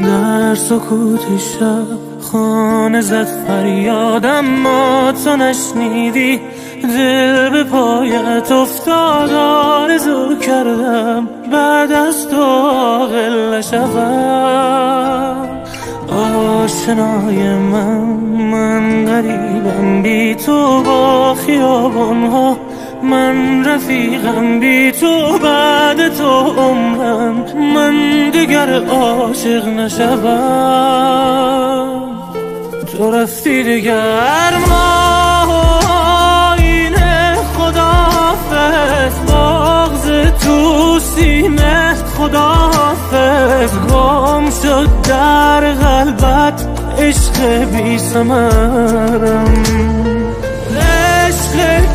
در سکوت شب خانه زد فریاد، اما تو نشنیدی. دل به پایت افتاد، آرزو کردم بعد از تو عاقل نشوم. آشنای من غریبم بی تو با خیابانها، من رفیقم بی تو بعد تو عمرم، من دیگر عاشق نشوم. تو رفتی دیگر ما اینه، خداحافظ بغض تو سینه، خداحافظ گم شد در قلبت عشق بی ثمرم، عشق